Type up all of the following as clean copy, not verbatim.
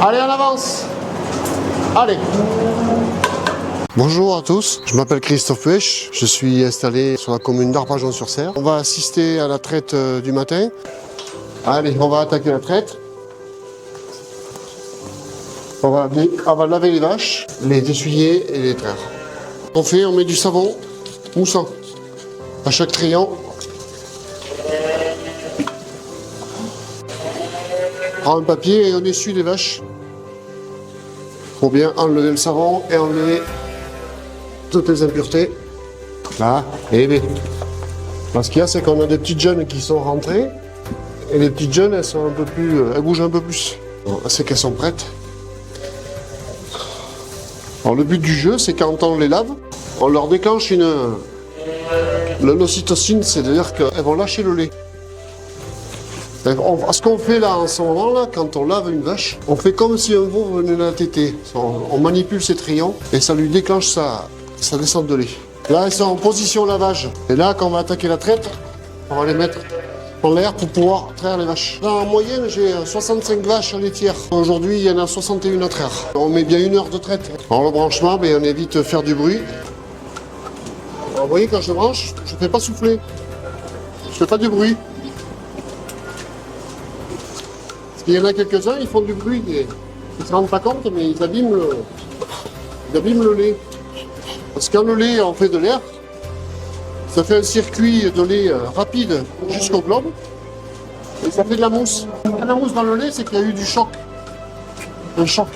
Allez, on avance. Allez. Bonjour à tous, je m'appelle Christophe Puech, je suis installé sur la commune d'Arpajon-sur-Cère. On va assister à la traite du matin. Allez, on va attaquer la traite. On va laver les vaches, les essuyer et les traire. On met du savon moussant à chaque trayant. On prend un papier et on essuie les vaches pour bien enlever le savon et enlever toutes les impuretés. Là, et bien. Ce qu'il y a, c'est qu'on a des petites jeunes qui sont rentrées et les petites jeunes, elles sont un peu plus, elles bougent un peu plus. Bon, c'est qu'elles sont prêtes. Alors le but du jeu, c'est quand on les lave, on leur déclenche l'ocytocine, c'est-à-dire qu'elles vont lâcher le lait. Ce qu'on fait là en ce moment là, quand on lave une vache, on fait comme si un veau venait la téter. On manipule ses trayons et ça lui déclenche sa descente de lait. Là, elles sont en position lavage. Et là, quand on va attaquer la traite, on va les mettre en l'air pour pouvoir traire les vaches. Là, en moyenne, j'ai 65 vaches laitières. Aujourd'hui, il y en a 61 à traire. On met bien 1 heure de traite. Alors le branchement, on évite de faire du bruit. Alors, vous voyez, quand je branche, je ne fais pas souffler. Je ne fais pas du bruit. Parce qu'il y en a quelques-uns, ils font du bruit. Ils ne se rendent pas compte, mais ils abîment le lait. Parce que quand le lait, on fait de l'air, ça fait un circuit de lait rapide jusqu'au globe et ça fait de la mousse. La mousse dans le lait, c'est qu'il y a eu du choc. Un choc.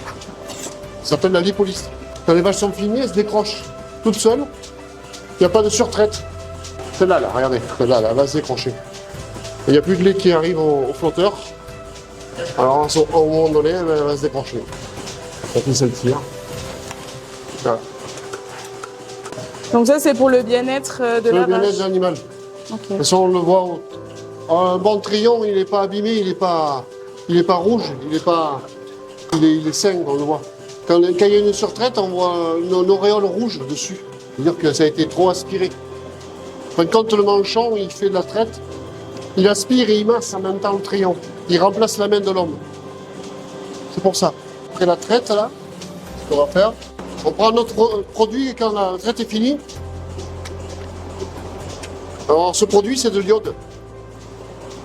Ça s'appelle la lipolyse. Quand les vaches sont finies, elles se décrochent toutes seules. Il n'y a pas de surtraite. Celle-là, là, regardez, celle-là, elle va se décrocher. Il n'y a plus de lait qui arrive au flotteur. Alors, au moment donné, elle va se décrocher. Ça fait celle-ci. Voilà. Donc ça, c'est pour le bien-être de la vache. Le bien-être de l'animal. Okay. Et ça, on le voit. Un bon trion, il n'est pas abîmé, il n'est pas rouge, il est sain, on le voit. Quand il y a une surtraite, on voit une auréole rouge dessus. C'est-à-dire que ça a été trop aspiré. Enfin, quand le manchon, il fait de la traite, il aspire et il masse en même temps le trion. Il remplace la main de l'homme. C'est pour ça. Après la traite, là, ce qu'on va faire, on prend notre produit et quand la traite est finie, alors ce produit c'est de l'iode.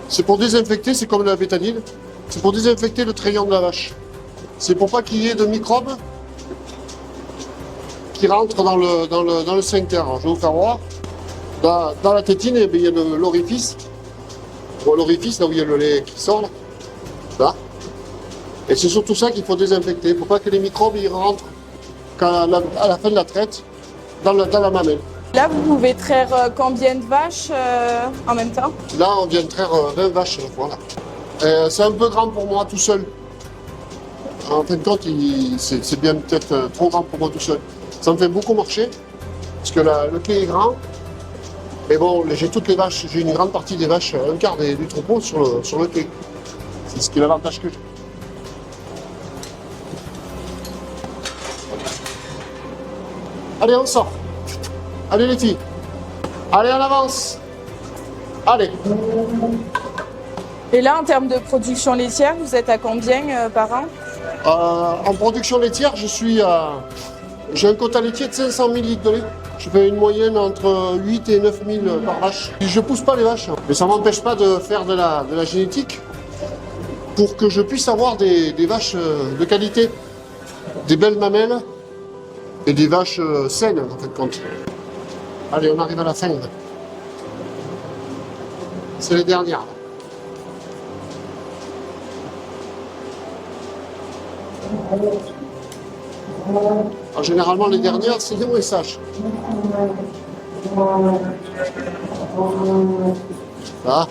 C'est pour désinfecter, c'est comme la bétanine, c'est pour désinfecter le trayon de la vache. C'est pour pas qu'il y ait de microbes qui rentrent dans le sphincter. Alors, je vais vous faire voir. Dans la tétine, il y a l'orifice. Bon, l'orifice, là où il y a le lait qui sort, là. Et c'est surtout ça qu'il faut désinfecter, pour pas que les microbes ils rentrent à la fin de la traite, dans la mamelle. Là, vous pouvez traire combien de vaches en même temps? Là, on vient de traire 20 vaches, voilà. C'est un peu grand pour moi tout seul. En fin de compte, c'est bien peut-être trop grand pour moi tout seul. Ça me fait beaucoup marcher, parce que le quai est grand. Mais bon, j'ai toutes les vaches, j'ai une grande partie des vaches, un quart du troupeau sur le quai. C'est ce qui est l'avantage que j'ai. Allez, on sort. Allez les filles. Allez, on avance. Allez. Et là, en termes de production laitière, vous êtes à combien par an? En production laitière, j'ai un quota laitier de 500 000 litres de lait. Je fais une moyenne entre 8 et 9 000 par vache. Je ne pousse pas les vaches, mais ça ne m'empêche pas de faire de la génétique pour que je puisse avoir des vaches de qualité, des belles mamelles. Et des vaches saines, en fait, compte. Allez, on arrive à la fin. C'est les dernières. Alors, généralement, les dernières, c'est des OSH. Là.